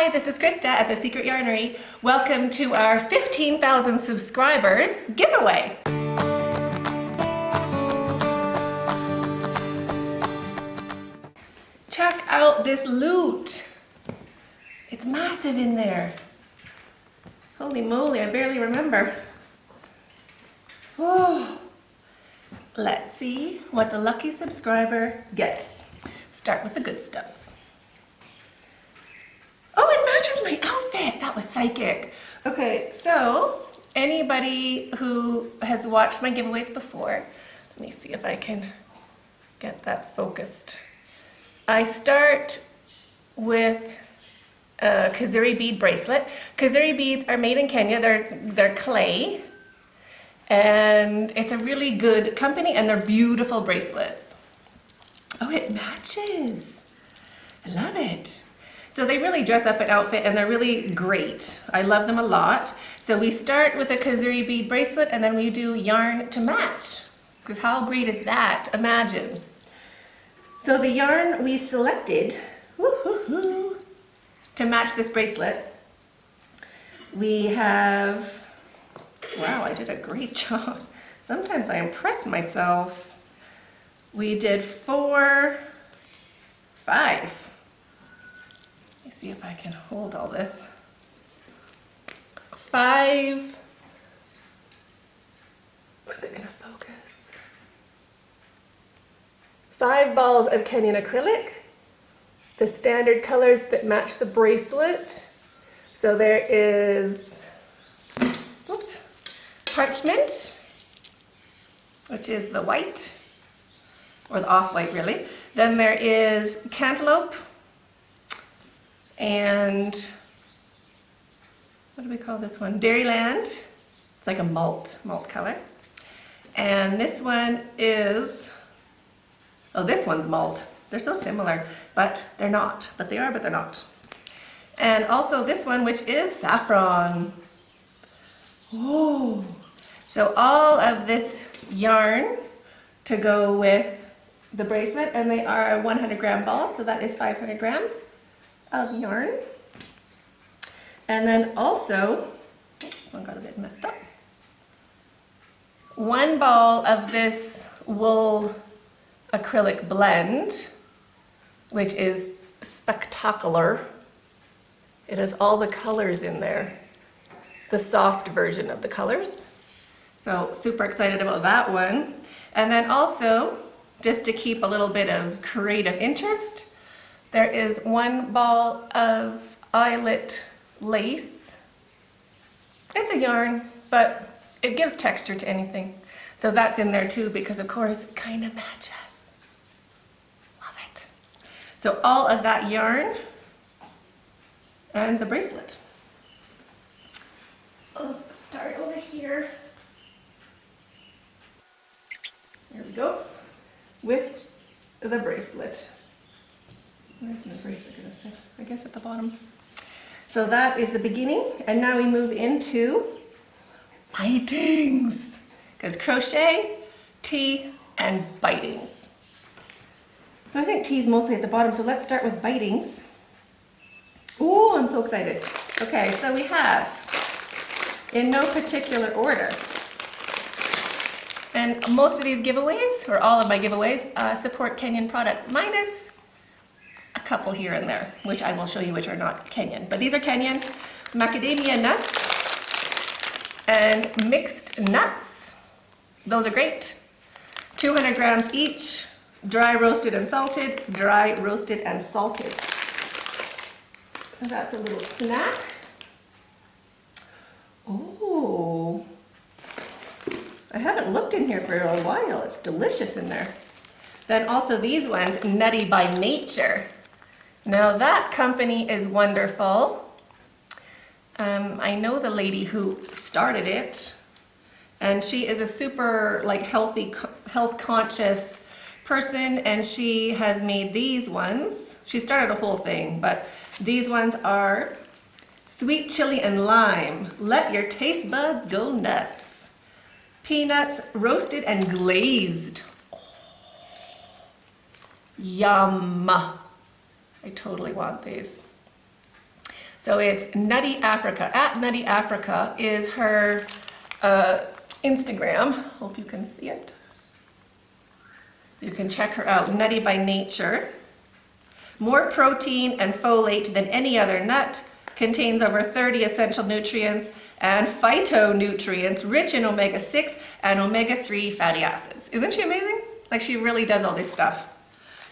Hi, this is Krista at The Secret Yarnery. Welcome to our 15,000 subscribers giveaway. Check out this loot. It's massive in there. Holy moly, I barely remember. Oh, let's see what the lucky subscriber gets. Start with the good stuff. Oh, it matches my outfit. That was psychic. Okay, so anybody who has watched my giveaways before, let me see if I can get that focused. I start with a Kazuri bead bracelet. Kazuri beads are made in Kenya. They're clay, and it's a really good company, and they're beautiful bracelets. Oh, it matches. I love it. So they really dress up an outfit, and they're really great. I love them a lot. So we start with a Kazuri bead bracelet, and then we do yarn to match. Because how great is that? Imagine. So the yarn we selected to match this bracelet, we have, wow, I did a great job. Sometimes I impress myself. We did 4, 5. Let me see if I can hold all this. 5, was it gonna focus? 5 balls of Kenyan acrylic, the standard colors that match the bracelet. So there is, oops, parchment, which is the white, or the off-white really. Then there is cantaloupe, and what do we call this one? Dairyland. It's like a malt color. And this one is, oh, this one's malt. They're so similar, but they're not. But they are, but they're not. And also this one, which is saffron. Oh, so all of this yarn to go with the bracelet, and they are 100-gram balls, so that is 500 grams of yarn. And then also, this one got a bit messed up. 1 ball of this wool acrylic blend, which is spectacular. It has all the colors in there, the soft version of the colors. So super excited about that one. And then also, just to keep a little bit of creative interest, there is 1 ball of eyelet lace. It's a yarn, but it gives texture to anything. So that's in there too, because of course it kind of matches. Love it. So all of that yarn and the bracelet. I'll start over here. There we go. With the bracelet. Where's my bracelet gonna sit? I guess at the bottom. So that is the beginning, and now we move into bitings. Because crochet, tea, and bitings. So I think tea is mostly at the bottom, so let's start with bitings. Oh, I'm so excited. Okay, so we have, in no particular order, and most of these giveaways, or all of my giveaways, support Kenyan products, minus a couple here and there, which I will show you which are not Kenyan. But these are Kenyan. Macadamia nuts and mixed nuts. Those are great. 200 grams each, dry roasted and salted, dry roasted and salted. So that's a little snack. Oh, I haven't looked in here for a while. It's delicious in there. Then also these ones, Nutty by Nature. Now that company is wonderful. I know the lady who started it, and she is a super health conscious person, and she has made these ones. She started a whole thing, but these ones are sweet chili and lime. Let your taste buds go nuts. Peanuts roasted and glazed. Yum. I totally want these. So it's Nutty Africa. At Nutty Africa is her Instagram. Hope you can see it. You can check her out, Nutty by Nature. More protein and folate than any other nut, contains over 30 essential nutrients and phytonutrients rich in omega-6 and omega-3 fatty acids. Isn't she amazing? Like, she really does all this stuff.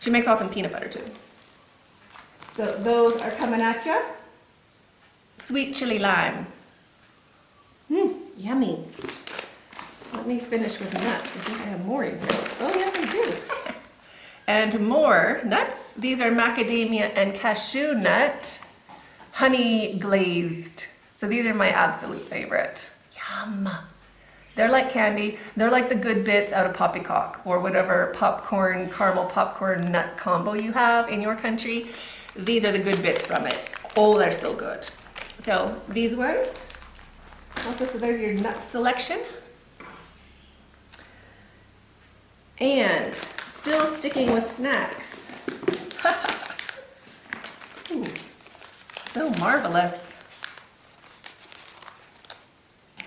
She makes awesome peanut butter too. So those are coming at you. Sweet chili lime. Yummy. Let me finish with nuts. I think I have more in here. Oh yes, I do. And more nuts. These are macadamia and cashew nut, honey glazed. So these are my absolute favorite. Yum. They're like candy. They're like the good bits out of poppycock or whatever popcorn, caramel popcorn nut combo you have in your country. These are the good bits from it. Oh, they're so good. So these ones. Also, so there's your nut selection. And still sticking with snacks. Ooh, so marvelous.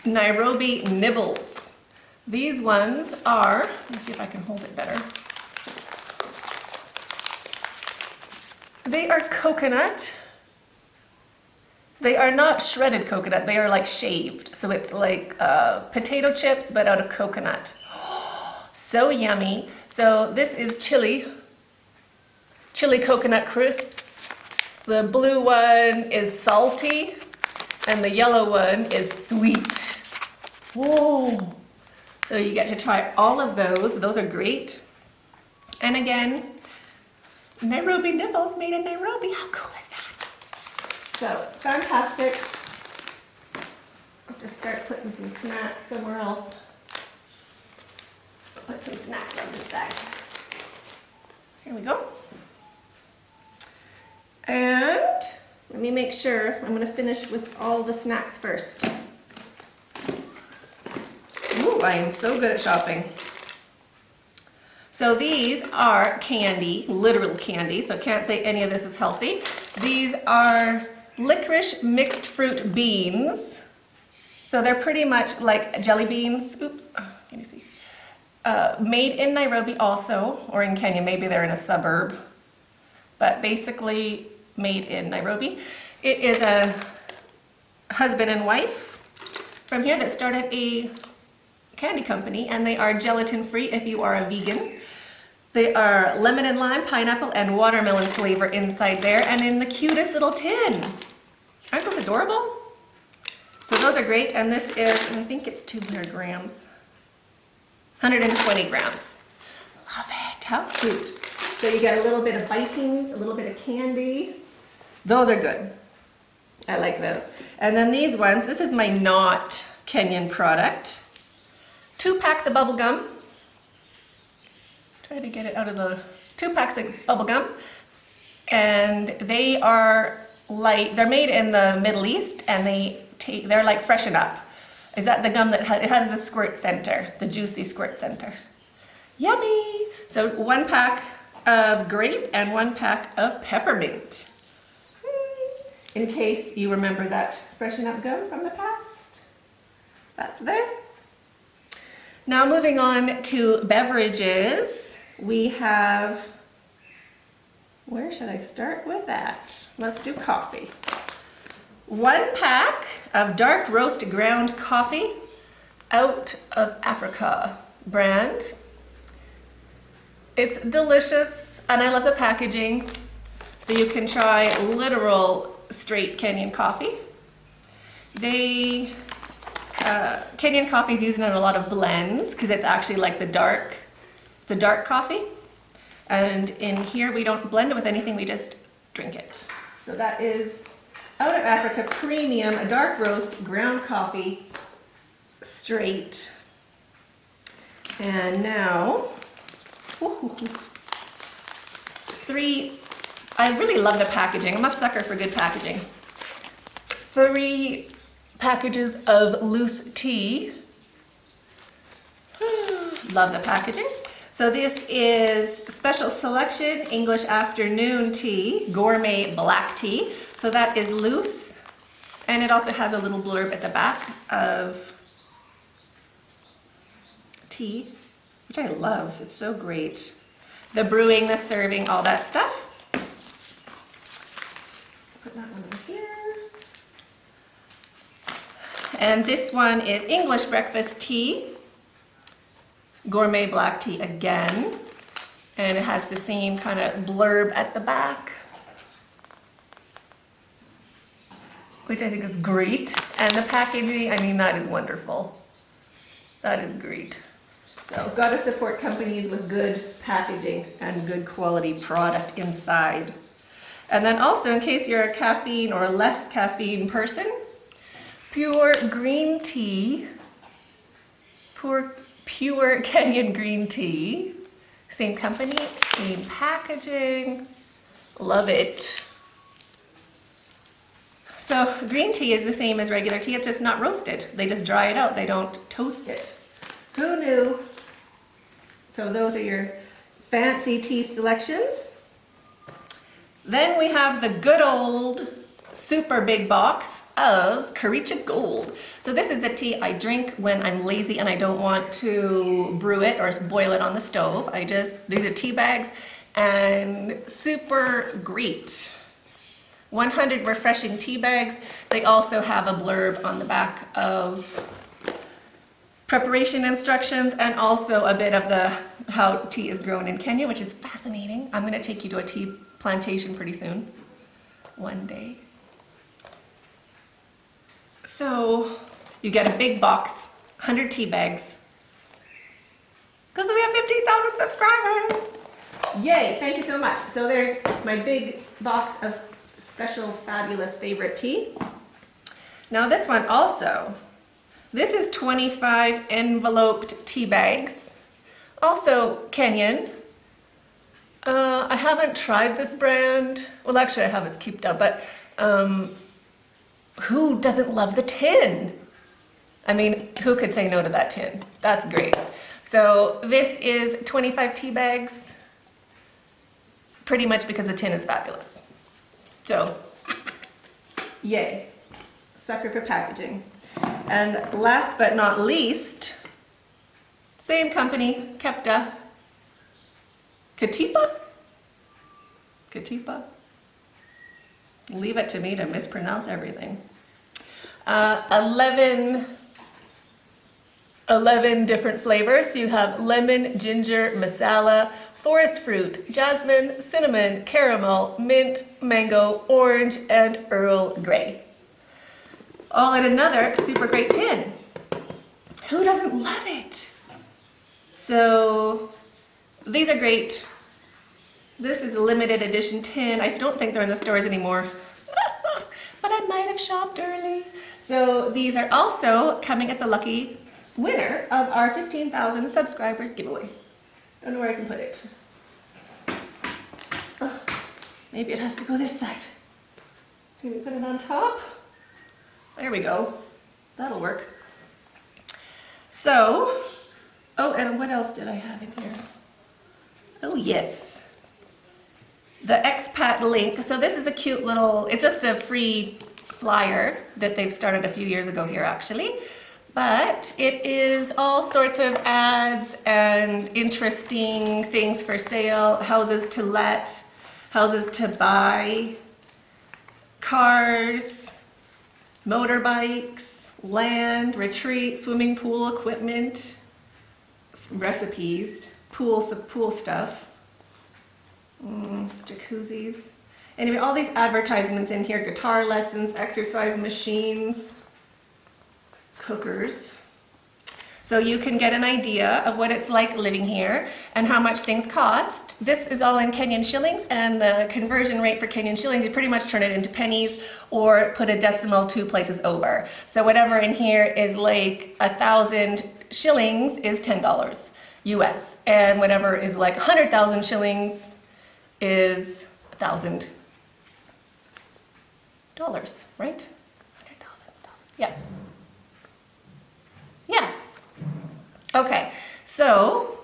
Nairobi nibbles. These ones are, let me see if I can hold it better. They are coconut. They are not shredded coconut, they are like shaved. So it's like potato chips, but out of coconut. So yummy. So this is chili coconut crisps. The blue one is salty and the yellow one is sweet. Whoa. So you get to try all of those. Those are great. And again, Nairobi nibbles made in Nairobi. How cool is that? So fantastic. I'll just start putting some snacks somewhere else. Put some snacks on this side. Here we go. And let me make sure, I'm going to finish with all the snacks first. Ooh, I am so good at shopping. So these are candy, literal candy, so can't say any of this is healthy. These are licorice mixed fruit beans. So they're pretty much like jelly beans. Oops, can you see? Made in Nairobi also, or in Kenya, maybe they're in a suburb, but basically made in Nairobi. It is a husband and wife from here that started a candy company, and they are gelatin free if you are a vegan. They are lemon and lime, pineapple, and watermelon flavor inside there, and in the cutest little tin. Aren't those adorable? So those are great, and this is, I think it's 200 grams. 120 grams. Love it, how cute. So you get a little bit of bitings, a little bit of candy. Those are good. I like those. And then these ones, this is my not Kenyan product. 2 packs of bubble gum. Try to get it out of the, 2 packs of bubble gum. And they are light, they're made in the Middle East, and they're like Freshen Up. Is that the gum that it has the squirt center, the juicy squirt center. Yummy! So 1 pack of grape and 1 pack of peppermint. In case you remember that Freshen Up gum from the past. That's there. Now moving on to beverages, we have, where should I start with that? Let's do coffee. 1 pack of dark roast ground coffee out of Africa brand. It's delicious and I love the packaging. So you can try literal straight Kenyan coffee. Kenyan coffee is used in a lot of blends because it's actually like it's a dark coffee. And in here we don't blend it with anything, we just drink it. So that is out of Africa, premium, a dark roast, ground coffee, straight. And now, 3, I really love the packaging. I'm a sucker for good packaging. 3 packages of loose tea. Love the packaging. So this is Special Selection English Afternoon Tea, Gourmet Black Tea. So that is loose. And it also has a little blurb at the back of tea, which I love. It's so great. The brewing, the serving, all that stuff. Put that one in here. And this one is English breakfast tea. Gourmet black tea again. And it has the same kind of blurb at the back, which I think is great. And the packaging, I mean, that is wonderful. That is great. So, gotta support companies with good packaging and good quality product inside. And then also, in case you're a caffeine or less caffeine person, pure green tea, pure Kenyan green tea. Same company, same packaging. Love it. So green tea is the same as regular tea, it's just not roasted. They just dry it out, they don't toast it. Who knew? So those are your fancy tea selections. Then we have the good old super big box of Karicha Gold. So this is the tea I drink when I'm lazy and I don't want to brew it or boil it on the stove. These are tea bags and super great. 100 refreshing tea bags. They also have a blurb on the back of preparation instructions and also a bit of how tea is grown in Kenya, which is fascinating. I'm going to take you to a tea plantation pretty soon, one day. So you get a big box, 100 tea bags, because we have 15,000 subscribers. Yay, thank you so much. So there's my big box of special, fabulous favorite tea. Now this one also, this is 25 enveloped tea bags, also Kenyan. I haven't tried this brand. Well, actually I have, it's Keeped Up, but who doesn't love the tin? I mean, who could say no to that tin? That's great. So this is 25 tea bags, pretty much because the tin is fabulous. So, yay. Sucker for packaging. And last but not least, same company, Kepta. Katipa? Katipa? Leave it to me to mispronounce everything. 11 different flavors. You have lemon, ginger, masala, forest fruit, jasmine, cinnamon, caramel, mint, mango, orange, and Earl Grey. All in another super great tin. Who doesn't love it? So these are great. This is a limited edition tin. I don't think they're in the stores anymore, but I might have shopped early. So these are also coming at the lucky winner of our 15,000 subscribers giveaway. Don't know where I can put it. Oh, maybe it has to go this side. Can we put it on top? There we go. That'll work. So, oh, and what else did I have in here? Oh, yes. The Expat link. So this is a cute little, it's just a free flyer that they've started a few years ago here actually. But it is all sorts of ads and interesting things for sale, houses to let, houses to buy, cars, motorbikes, land, retreat, swimming pool equipment, recipes, pool stuff, jacuzzis. Anyway, all these advertisements in here, guitar lessons, exercise machines, cookers. So you can get an idea of what it's like living here and how much things cost. This is all in Kenyan shillings, and the conversion rate for Kenyan shillings, you pretty much turn it into pennies or put a decimal 2 places over. So whatever in here is like 1,000 shillings is $10 US, and whatever is like 100,000 shillings is $1,000, right? 100,000, yes. Yeah. Okay, so,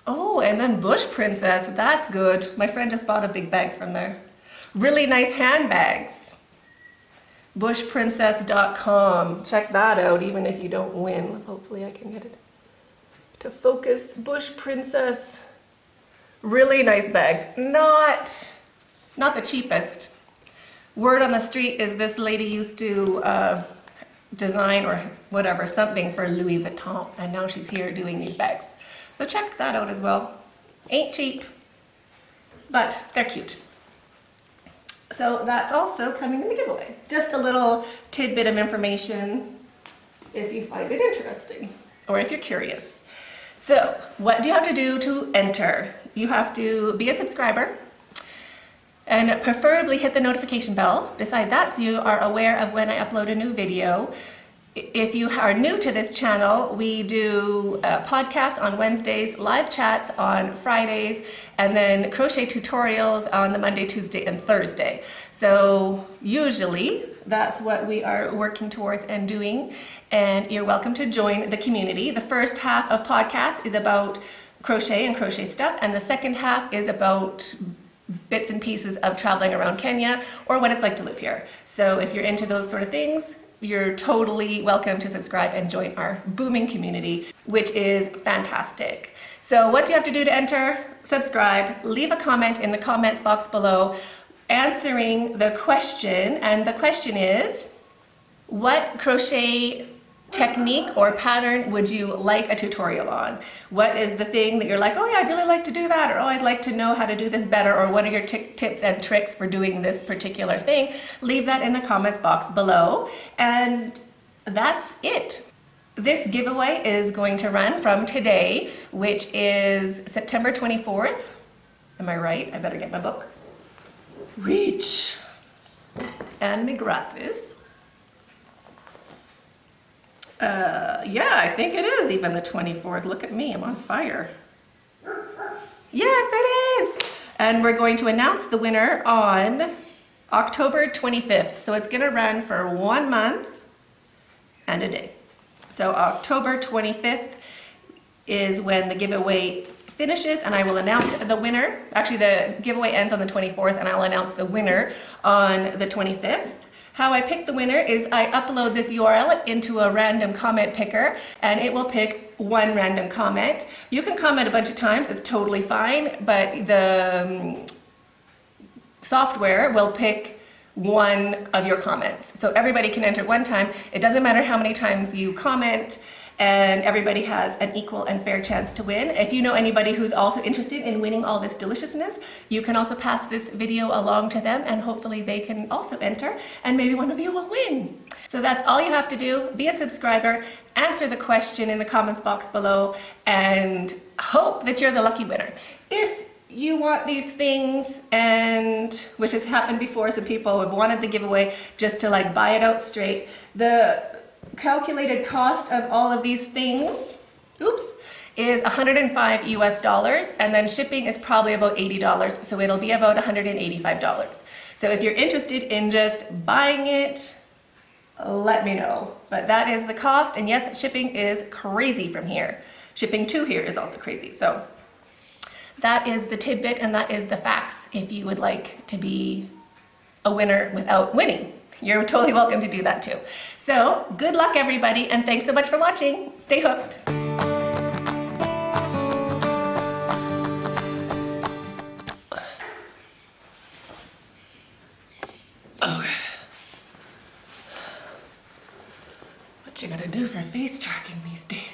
oh, and then Bush Princess, that's good. My friend just bought a big bag from there. Really nice handbags. bushprincess.com. Check that out, even if you don't win. Hopefully I can get it to focus. Bush Princess. Really nice bags. Not the cheapest. Word on the street is this lady used to design or whatever, something for Louis Vuitton, and now she's here doing these bags. So check that out as well. Ain't cheap, but they're cute. So that's also coming in the giveaway. Just a little tidbit of information if you find it interesting or if you're curious. So what do you have to do to enter? You have to be a subscriber and preferably hit the notification bell. Beside that, so you are aware of when I upload a new video. If you are new to this channel, we do podcasts on Wednesdays, live chats on Fridays, and then crochet tutorials on the Monday, Tuesday, and Thursday. So usually that's what we are working towards and doing, and you're welcome to join the community. The first half of podcast is about crochet and crochet stuff, and the second half is about bits and pieces of traveling around Kenya or what it's like to live here. So if you're into those sort of things, you're totally welcome to subscribe and join our booming community, which is fantastic. So what do you have to do to enter? Subscribe, leave a comment in the comments box below answering the question, and the question is, what crochet technique or pattern would you like a tutorial on? What is the thing that you're like, oh yeah, I'd really like to do that, or oh, I'd like to know how to do this better, or what are your tips and tricks for doing this particular thing? Leave that in the comments box below, and that's it. This giveaway is going to run from today, which is September 24th. Am I right? I better get my book. Reach. And my glasses. Yeah, I think it is even the 24th. Look at me, I'm on fire. Yes, it is. And we're going to announce the winner on October 25th. So it's gonna run for 1 month and a day. So October 25th is when the giveaway finishes, and I will announce the winner. Actually, the giveaway ends on the 24th, and I'll announce the winner on the 25th. How I pick the winner is I upload this URL into a random comment picker, and it will pick one random comment. You can comment a bunch of times, it's totally fine, but the software will pick one of your comments. So everybody can enter one time. It doesn't matter how many times you comment, and everybody has an equal and fair chance to win. If you know anybody who's also interested in winning all this deliciousness, you can also pass this video along to them, and hopefully they can also enter, and maybe one of you will win. So that's all you have to do. Be a subscriber, answer the question in the comments box below, and hope that you're the lucky winner. If you want these things, and which has happened before, some people have wanted the giveaway just to like buy it out straight. The calculated cost of all of these things, is $105 US, and then shipping is probably about $80, so it'll be about $185. So if you're interested in just buying it, let me know. But that is the cost, and yes, shipping is crazy from here. Shipping to here is also crazy. So that is the tidbit, and that is the facts. If you would like to be a winner without winning, you're totally welcome to do that too. So good luck everybody, and thanks so much for watching. Stay hooked. Okay. What you gotta do for face tracking these days?